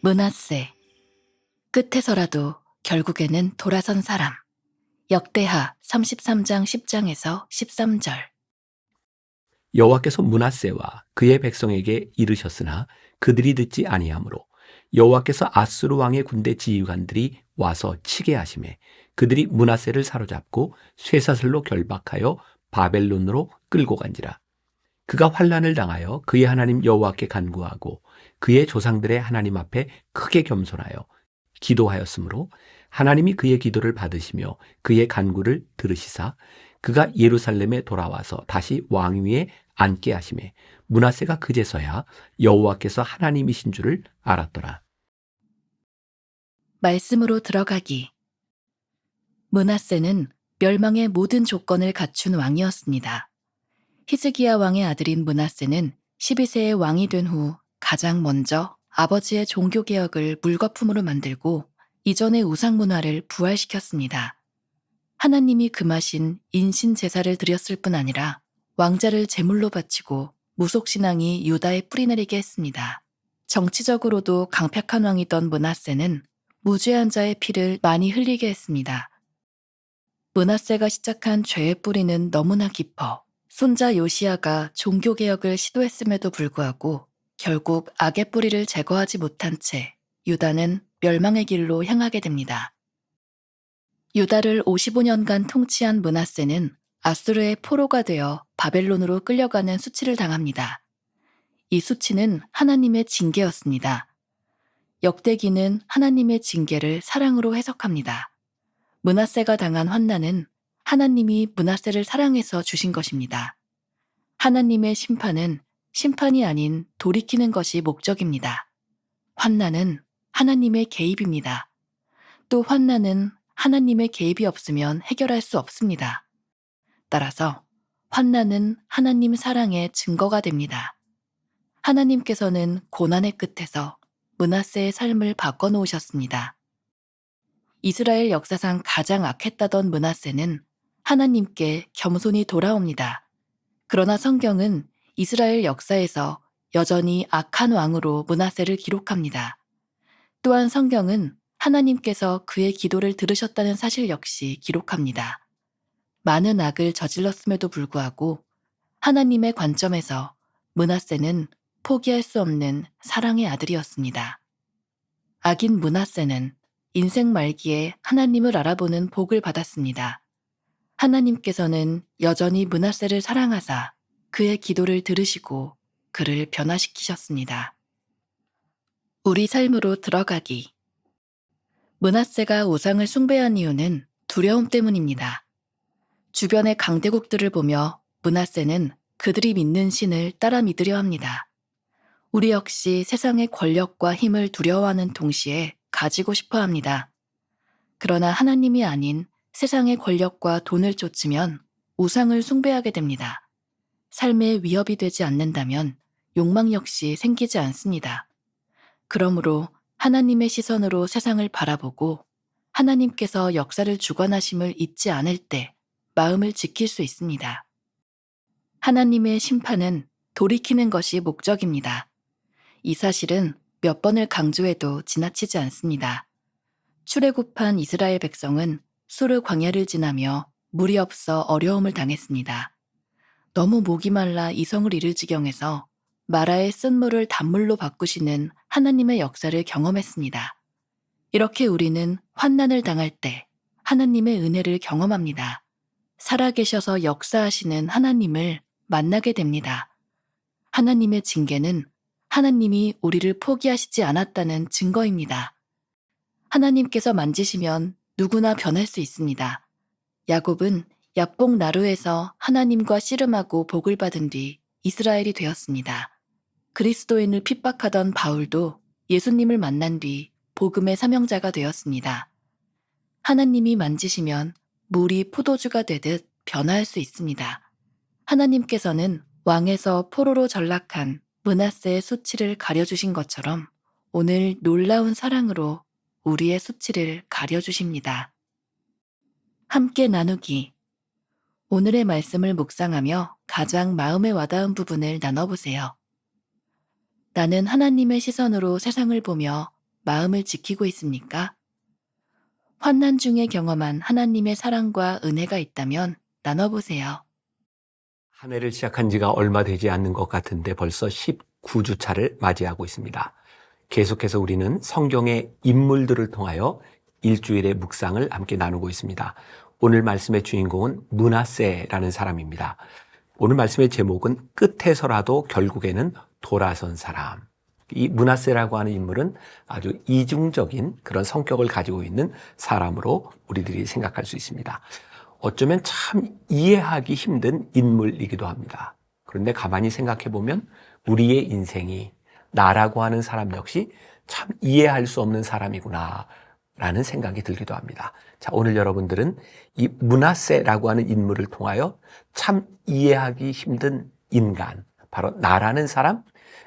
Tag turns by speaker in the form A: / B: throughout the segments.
A: 므낫세. 끝에서라도 결국에는 돌아선 사람. 역대하 33장 10장에서 13절.
B: 여호와께서 므낫세와 그의 백성에게 이르셨으나 그들이 듣지 아니하므로 여호와께서 아수르 왕의 군대 지휘관들이 와서 치게 하시매 그들이 므낫세를 사로잡고 쇠사슬로 결박하여 바벨론으로 끌고 간지라. 그가 환난을 당하여 그의 하나님 여호와께 간구하고 그의 조상들의 하나님 앞에 크게 겸손하여 기도하였으므로 하나님이 그의 기도를 받으시며 그의 간구를 들으시사 그가 예루살렘에 돌아와서 다시 왕위에 앉게 하시매 므낫세가 그제서야 여호와께서 하나님이신 줄을 알았더라.
A: 말씀으로 들어가기. 므낫세는 멸망의 모든 조건을 갖춘 왕이었습니다. 히스기야 왕의 아들인 므낫세는 12세의 왕이 된 후 가장 먼저 아버지의 종교개혁을 물거품으로 만들고 이전의 우상문화를 부활시켰습니다. 하나님이 금하신 인신제사를 드렸을 뿐 아니라 왕자를 제물로 바치고 무속신앙이 유다에 뿌리내리게 했습니다. 정치적으로도 강력한 왕이던 므낫세는 무죄한 자의 피를 많이 흘리게 했습니다. 므낫세가 시작한 죄의 뿌리는 너무나 깊어 손자 요시야가 종교개혁을 시도했음에도 불구하고 결국 악의 뿌리를 제거하지 못한 채 유다는 멸망의 길로 향하게 됩니다. 유다를 55년간 통치한 므낫세는 아수르의 포로가 되어 바벨론으로 끌려가는 수치를 당합니다. 이 수치는 하나님의 징계였습니다. 역대기는 하나님의 징계를 사랑으로 해석합니다. 므낫세가 당한 환난은 하나님이 므낫세를 사랑해서 주신 것입니다. 하나님의 심판은 심판이 아닌 돌이키는 것이 목적입니다. 환난은 하나님의 개입입니다. 또 환난은 하나님의 개입이 없으면 해결할 수 없습니다. 따라서 환난은 하나님 사랑의 증거가 됩니다. 하나님께서는 고난의 끝에서 므낫세의 삶을 바꿔놓으셨습니다. 이스라엘 역사상 가장 악했다던 므낫세는 하나님께 겸손히 돌아옵니다. 그러나 성경은 이스라엘 역사에서 여전히 악한 왕으로 므낫세를 기록합니다. 또한 성경은 하나님께서 그의 기도를 들으셨다는 사실 역시 기록합니다. 많은 악을 저질렀음에도 불구하고 하나님의 관점에서 므낫세는 포기할 수 없는 사랑의 아들이었습니다. 악인 므낫세는 인생 말기에 하나님을 알아보는 복을 받았습니다. 하나님께서는 여전히 므낫세를 사랑하사 그의 기도를 들으시고 그를 변화시키셨습니다. 우리 삶으로 들어가기. 므낫세가 우상을 숭배한 이유는 두려움 때문입니다. 주변의 강대국들을 보며 므낫세는 그들이 믿는 신을 따라 믿으려 합니다. 우리 역시 세상의 권력과 힘을 두려워하는 동시에 가지고 싶어 합니다. 그러나 하나님이 아닌 세상의 권력과 돈을 쫓으면 우상을 숭배하게 됩니다. 삶에 위협이 되지 않는다면 욕망 역시 생기지 않습니다. 그러므로 하나님의 시선으로 세상을 바라보고 하나님께서 역사를 주관하심을 잊지 않을 때 마음을 지킬 수 있습니다. 하나님의 심판은 돌이키는 것이 목적입니다. 이 사실은 몇 번을 강조해도 지나치지 않습니다. 출애굽한 이스라엘 백성은 수르 광야를 지나며 물이 없어 어려움을 당했습니다. 너무 목이 말라 이성을 잃을 지경에서 마라의 쓴물을 단물로 바꾸시는 하나님의 역사를 경험했습니다. 이렇게 우리는 환난을 당할 때 하나님의 은혜를 경험합니다. 살아계셔서 역사하시는 하나님을 만나게 됩니다. 하나님의 징계는 하나님이 우리를 포기하시지 않았다는 증거입니다. 하나님께서 만지시면 누구나 변할 수 있습니다. 야곱은 야복 나루에서 하나님과 씨름하고 복을 받은 뒤 이스라엘이 되었습니다. 그리스도인을 핍박하던 바울도 예수님을 만난 뒤 복음의 사명자가 되었습니다. 하나님이 만지시면 물이 포도주가 되듯 변화할 수 있습니다. 하나님께서는 왕에서 포로로 전락한 므낫세의 수치를 가려주신 것처럼 오늘 놀라운 사랑으로 우리의 수치를 가려주십니다. 함께 나누기. 오늘의 말씀을 묵상하며 가장 마음에 와닿은 부분을 나눠보세요. 나는 하나님의 시선으로 세상을 보며 마음을 지키고 있습니까? 환난 중에 경험한 하나님의 사랑과 은혜가 있다면 나눠보세요.
B: 한 해를 시작한 지가 얼마 되지 않는 것 같은데 벌써 19주차를 맞이하고 있습니다. 계속해서 우리는 성경의 인물들을 통하여 일주일의 묵상을 함께 나누고 있습니다. 오늘 말씀의 주인공은 므낫세라는 사람입니다. 오늘 말씀의 제목은 끝에서라도 결국에는 돌아선 사람. 이 므낫세라고 하는 인물은 아주 이중적인 그런 성격을 가지고 있는 사람으로 우리들이 생각할 수 있습니다. 어쩌면 참 이해하기 힘든 인물이기도 합니다. 그런데 가만히 생각해 보면 우리의 인생이 나라고 하는 사람 역시 참 이해할 수 없는 사람이구나 라는 생각이 들기도 합니다. 자, 오늘 여러분들은 이 므낫세라고 하는 인물을 통하여 참 이해하기 힘든 인간, 바로 나라는 사람,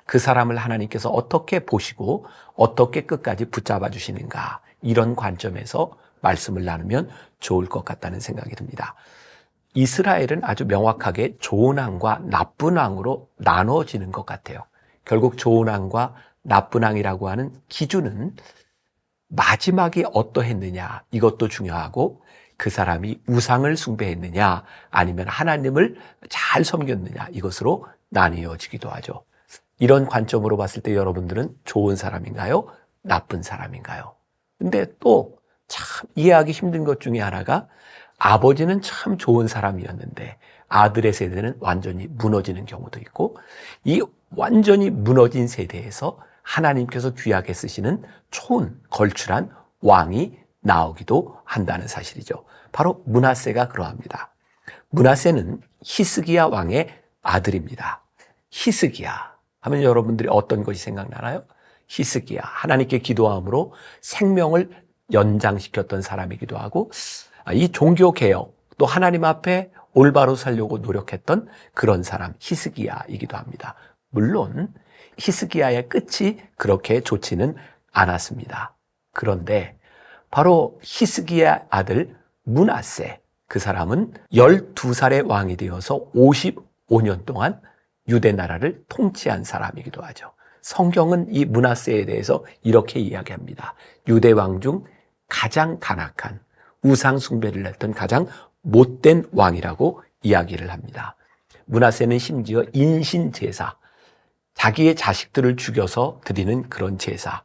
B: 그 사람을 하나님께서 어떻게 보시고 어떻게 끝까지 붙잡아 주시는가, 이런 관점에서 말씀을 나누면 좋을 것 같다는 생각이 듭니다. 이스라엘은 아주 명확하게 좋은 왕과 나쁜 왕으로 나눠지는 것 같아요. 결국 좋은 왕과 나쁜 왕이라고 하는 기준은 마지막이 어떠했느냐, 이것도 중요하고, 그 사람이 우상을 숭배했느냐 아니면 하나님을 잘 섬겼느냐, 이것으로 나뉘어지기도 하죠. 이런 관점으로 봤을 때 여러분들은 좋은 사람인가요? 나쁜 사람인가요? 근데 또 참 이해하기 힘든 것 중에 하나가, 아버지는 참 좋은 사람이었는데 아들의 세대는 완전히 무너지는 경우도 있고, 이 완전히 무너진 세대에서 하나님께서 귀하게 쓰시는 좋은 걸출한 왕이 나오기도 한다는 사실이죠. 바로 므낫세가 그러합니다. 므낫세는 히스기야 왕의 아들입니다. 히스기야 하면 여러분들이 어떤 것이 생각나나요? 히스기야, 하나님께 기도함으로 생명을 연장시켰던 사람이기도 하고, 이 종교개혁, 또 하나님 앞에 올바로 살려고 노력했던 그런 사람, 히스기야이기도 합니다. 물론 히스기야의 끝이 그렇게 좋지는 않았습니다. 그런데 바로 히스기야 아들 므낫세, 그 사람은 12살의 왕이 되어서 55년 동안 유대 나라를 통치한 사람이기도 하죠. 성경은 이 므낫세에 대해서 이렇게 이야기합니다. 유대 왕 중 가장 간악한, 우상 숭배를 했던 가장 못된 왕이라고 이야기를 합니다. 므낫세는 심지어 인신 제사, 자기의 자식들을 죽여서 드리는 그런 제사,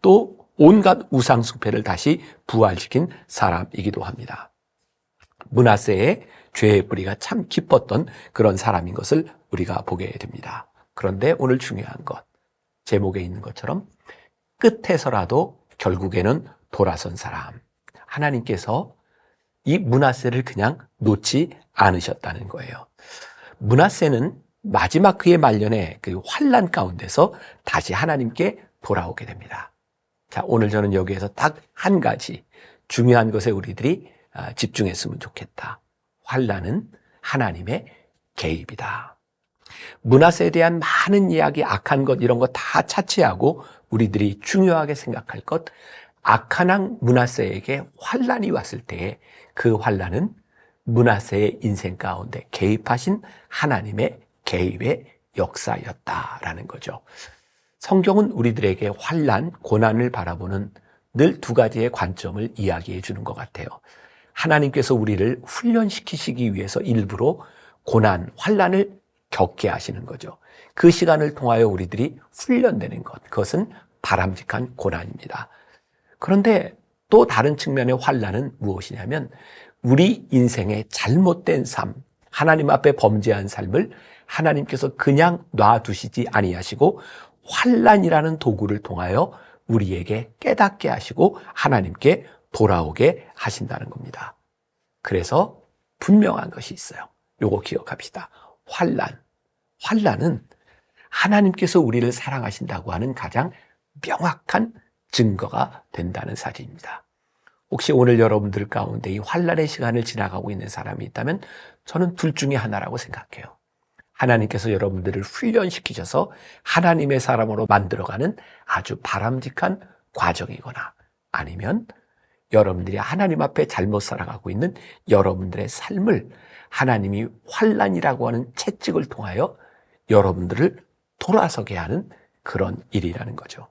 B: 또 온갖 우상 숭배를 다시 부활시킨 사람이기도 합니다. 므낫세의 죄의 뿌리가 참 깊었던 그런 사람인 것을 우리가 보게 됩니다. 그런데 오늘 중요한 것, 제목에 있는 것처럼 끝에서라도 결국에는 돌아선 사람, 하나님께서 이 므낫세를 그냥 놓지 않으셨다는 거예요. 므낫세는 마지막 그의 말년에 그 환난 가운데서 다시 하나님께 돌아오게 됩니다. 자, 오늘 저는 여기에서 딱 한 가지 중요한 것에 우리들이 집중했으면 좋겠다. 환난은 하나님의 개입이다. 므낫세에 대한 많은 이야기, 악한 것, 이런 거 다 차치하고 우리들이 중요하게 생각할 것, 악한 왕 므낫세에게 환난이 왔을 때에 그 환난은 므낫세의 인생 가운데 개입하신 하나님의 개입의 역사였다라는 거죠. 성경은 우리들에게 환난, 고난을 바라보는 늘 두 가지의 관점을 이야기해 주는 것 같아요. 하나님께서 우리를 훈련시키시기 위해서 일부러 고난, 환난을 겪게 하시는 거죠. 그 시간을 통하여 우리들이 훈련되는 것, 그것은 바람직한 고난입니다. 그런데 또 다른 측면의 환난은 무엇이냐면, 우리 인생의 잘못된 삶, 하나님 앞에 범죄한 삶을 하나님께서 그냥 놔두시지 아니하시고 환난이라는 도구를 통하여 우리에게 깨닫게 하시고 하나님께 돌아오게 하신다는 겁니다. 그래서 분명한 것이 있어요. 요거 기억합시다. 환난은 하나님께서 우리를 사랑하신다고 하는 가장 명확한 증거가 된다는 사실입니다. 혹시 오늘 여러분들 가운데 이 환난의 시간을 지나가고 있는 사람이 있다면 저는 둘 중에 하나라고 생각해요. 하나님께서 여러분들을 훈련시키셔서 하나님의 사람으로 만들어가는 아주 바람직한 과정이거나, 아니면 여러분들이 하나님 앞에 잘못 살아가고 있는 여러분들의 삶을 하나님이 환난이라고 하는 채찍을 통하여 여러분들을 돌아서게 하는 그런 일이라는 거죠.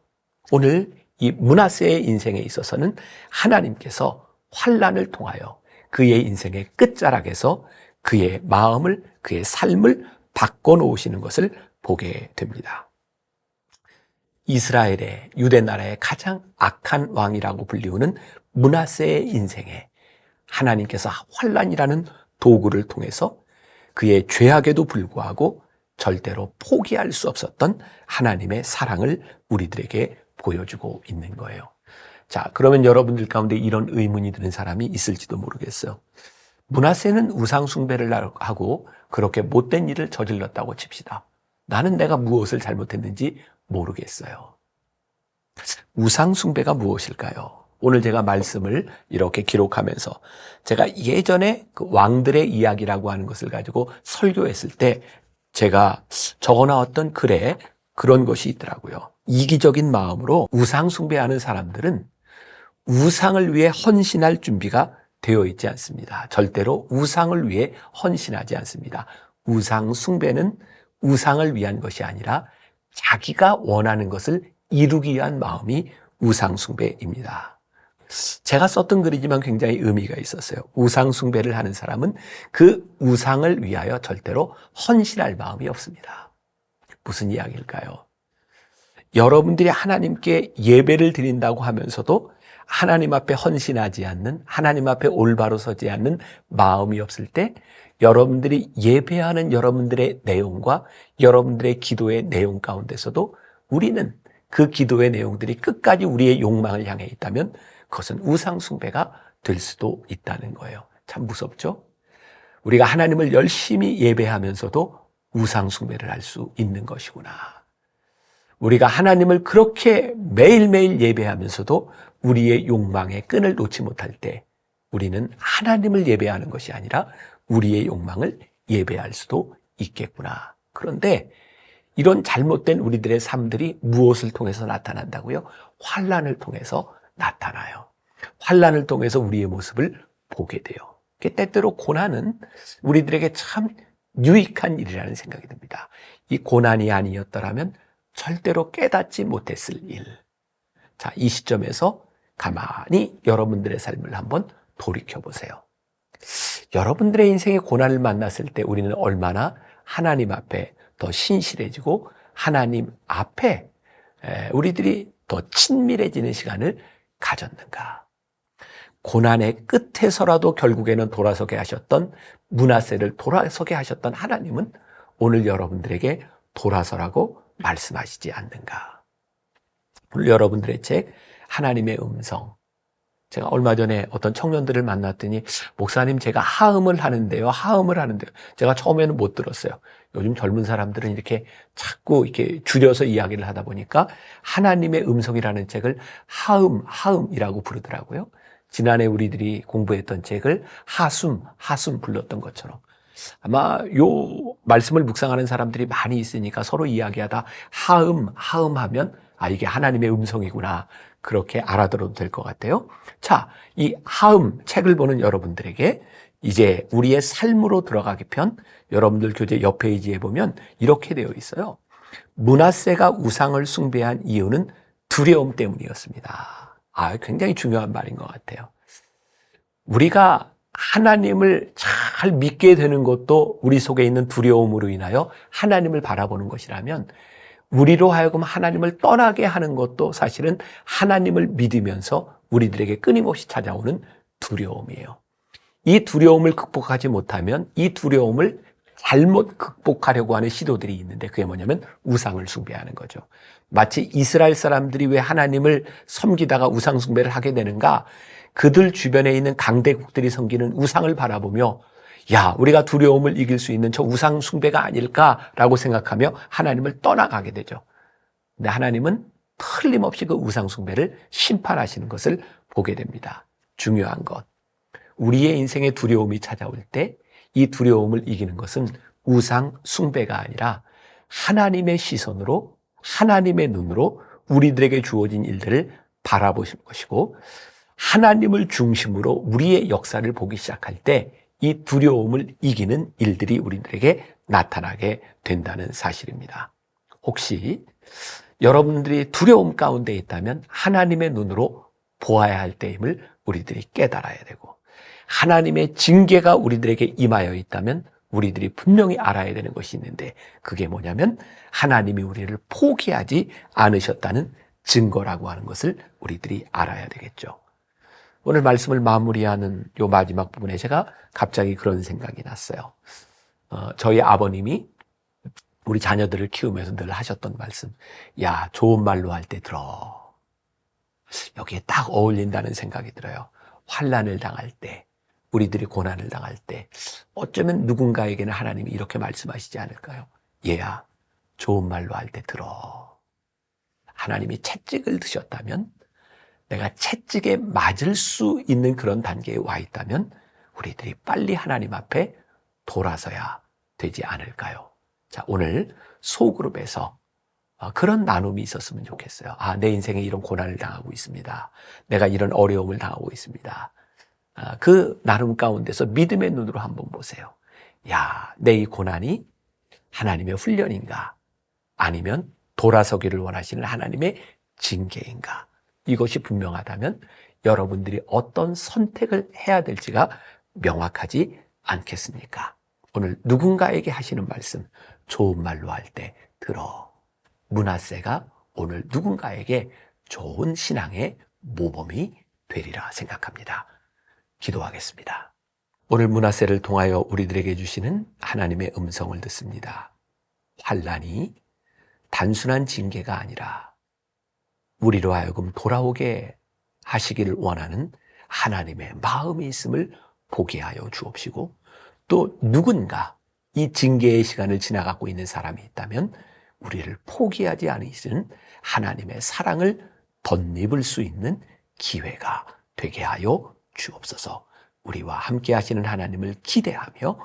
B: 오늘 이 므낫세의 인생에 있어서는 하나님께서 환난을 통하여 그의 인생의 끝자락에서 그의 마음을, 그의 삶을 바꿔놓으시는 것을 보게 됩니다. 이스라엘의, 유대 나라의 가장 악한 왕이라고 불리우는 므낫세의 인생에 하나님께서 환난이라는 도구를 통해서 그의 죄악에도 불구하고 절대로 포기할 수 없었던 하나님의 사랑을 우리들에게 보여주고 있는 거예요. 자, 그러면 여러분들 가운데 이런 의문이 드는 사람이 있을지도 모르겠어요. 므낫세는 우상 숭배를 하고 그렇게 못된 일을 저질렀다고 칩시다. 나는 내가 무엇을 잘못했는지 모르겠어요. 우상 숭배가 무엇일까요? 오늘 제가 말씀을 이렇게 기록하면서 제가 예전에 그 왕들의 이야기라고 하는 것을 가지고 설교했을 때 제가 적어놨던 글에 그런 것이 있더라고요. 이기적인 마음으로 우상 숭배하는 사람들은 우상을 위해 헌신할 준비가 되어 있지 않습니다. 절대로 우상을 위해 헌신하지 않습니다. 우상 숭배는 우상을 위한 것이 아니라 자기가 원하는 것을 이루기 위한 마음이 우상 숭배입니다. 제가 썼던 글이지만 굉장히 의미가 있었어요. 우상 숭배를 하는 사람은 그 우상을 위하여 절대로 헌신할 마음이 없습니다. 무슨 이야기일까요? 여러분들이 하나님께 예배를 드린다고 하면서도 하나님 앞에 헌신하지 않는, 하나님 앞에 올바로 서지 않는 마음이 없을 때 여러분들이 예배하는 여러분들의 내용과 여러분들의 기도의 내용 가운데서도 우리는 그 기도의 내용들이 끝까지 우리의 욕망을 향해 있다면 그것은 우상 숭배가 될 수도 있다는 거예요. 참 무섭죠? 우리가 하나님을 열심히 예배하면서도 우상 숭배를 할 수 있는 것이구나. 우리가 하나님을 그렇게 매일매일 예배하면서도 우리의 욕망의 끈을 놓지 못할 때 우리는 하나님을 예배하는 것이 아니라 우리의 욕망을 예배할 수도 있겠구나. 그런데 이런 잘못된 우리들의 삶들이 무엇을 통해서 나타난다고요? 환난을 통해서 나타나요. 환난을 통해서 우리의 모습을 보게 돼요. 때때로 고난은 우리들에게 참 유익한 일이라는 생각이 듭니다. 이 고난이 아니었더라면 절대로 깨닫지 못했을 일. 자, 이 시점에서 가만히 여러분들의 삶을 한번 돌이켜보세요. 여러분들의 인생에 고난을 만났을 때 우리는 얼마나 하나님 앞에 더 신실해지고 하나님 앞에 우리들이 더 친밀해지는 시간을 가졌는가. 고난의 끝에서라도 결국에는 돌아서게 하셨던 므낫세를 돌아서게 하셨던 하나님은 오늘 여러분들에게 돌아서라고 말씀하시지 않는가. 오늘 여러분들의 책 하나님의 음성, 제가 얼마 전에 어떤 청년들을 만났더니 목사님 제가 하음을 하는데요. 제가 처음에는 못 들었어요. 요즘 젊은 사람들은 이렇게 자꾸 이렇게 줄여서 이야기를 하다 보니까 하나님의 음성이라는 책을 하음이라고 부르더라고요. 지난해 우리들이 공부했던 책을 하숨 불렀던 것처럼 아마 요 말씀을 묵상하는 사람들이 많이 있으니까 서로 이야기하다 하음하면 이게 하나님의 음성이구나. 그렇게 알아들어도 될 것 같아요. 자, 이 하음 책을 보는 여러분들에게 이제 우리의 삶으로 들어가기 편 여러분들 교재 옆 페이지에 보면 이렇게 되어 있어요. 므낫세가 우상을 숭배한 이유는 두려움 때문이었습니다. 굉장히 중요한 말인 것 같아요. 우리가 하나님을 잘 믿게 되는 것도 우리 속에 있는 두려움으로 인하여 하나님을 바라보는 것이라면 우리로 하여금 하나님을 떠나게 하는 것도 사실은 하나님을 믿으면서 우리들에게 끊임없이 찾아오는 두려움이에요. 이 두려움을 극복하지 못하면 이 두려움을 잘못 극복하려고 하는 시도들이 있는데 그게 뭐냐면 우상을 숭배하는 거죠. 마치 이스라엘 사람들이 왜 하나님을 섬기다가 우상 숭배를 하게 되는가? 그들 주변에 있는 강대국들이 섬기는 우상을 바라보며 우리가 두려움을 이길 수 있는 저 우상 숭배가 아닐까라고 생각하며 하나님을 떠나가게 되죠. 근데 하나님은 틀림없이 그 우상 숭배를 심판하시는 것을 보게 됩니다. 중요한 것, 우리의 인생에 두려움이 찾아올 때 이 두려움을 이기는 것은 우상 숭배가 아니라 하나님의 시선으로, 하나님의 눈으로 우리들에게 주어진 일들을 바라보시는 것이고 하나님을 중심으로 우리의 역사를 보기 시작할 때 이 두려움을 이기는 일들이 우리들에게 나타나게 된다는 사실입니다. 혹시 여러분들이 두려움 가운데 있다면 하나님의 눈으로 보아야 할 때임을 우리들이 깨달아야 되고, 하나님의 징계가 우리들에게 임하여 있다면 우리들이 분명히 알아야 되는 것이 있는데, 그게 뭐냐면 하나님이 우리를 포기하지 않으셨다는 증거라고 하는 것을 우리들이 알아야 되겠죠. 오늘 말씀을 마무리하는 요 마지막 부분에 제가 갑자기 그런 생각이 났어요. 저희 아버님이 우리 자녀들을 키우면서 늘 하셨던 말씀, 야, 좋은 말로 할 때 들어. 여기에 딱 어울린다는 생각이 들어요. 환난을 당할 때, 우리들이 고난을 당할 때 어쩌면 누군가에게는 하나님이 이렇게 말씀하시지 않을까요? 얘야, 좋은 말로 할 때 들어. 하나님이 채찍을 드셨다면, 내가 채찍에 맞을 수 있는 그런 단계에 와 있다면 우리들이 빨리 하나님 앞에 돌아서야 되지 않을까요? 자, 오늘 소그룹에서 그런 나눔이 있었으면 좋겠어요. 내 인생에 이런 고난을 당하고 있습니다. 내가 이런 어려움을 당하고 있습니다. 그 나눔 가운데서 믿음의 눈으로 한번 보세요. 야, 내 이 고난이 하나님의 훈련인가? 아니면 돌아서기를 원하시는 하나님의 징계인가? 이것이 분명하다면 여러분들이 어떤 선택을 해야 될지가 명확하지 않겠습니까? 오늘 누군가에게 하시는 말씀, 좋은 말로 할 때 들어. 므낫세가 오늘 누군가에게 좋은 신앙의 모범이 되리라 생각합니다. 기도하겠습니다. 오늘 므낫세를 통하여 우리들에게 주시는 하나님의 음성을 듣습니다. 환난이 단순한 징계가 아니라 우리로 하여금 돌아오게 하시기를 원하는 하나님의 마음이 있음을 보게 하여 주옵시고, 또 누군가 이 징계의 시간을 지나가고 있는 사람이 있다면 우리를 포기하지 않으시는 하나님의 사랑을 덧입을 수 있는 기회가 되게 하여 주옵소서. 우리와 함께 하시는 하나님을 기대하며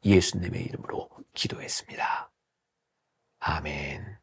B: 예수님의 이름으로 기도했습니다. 아멘.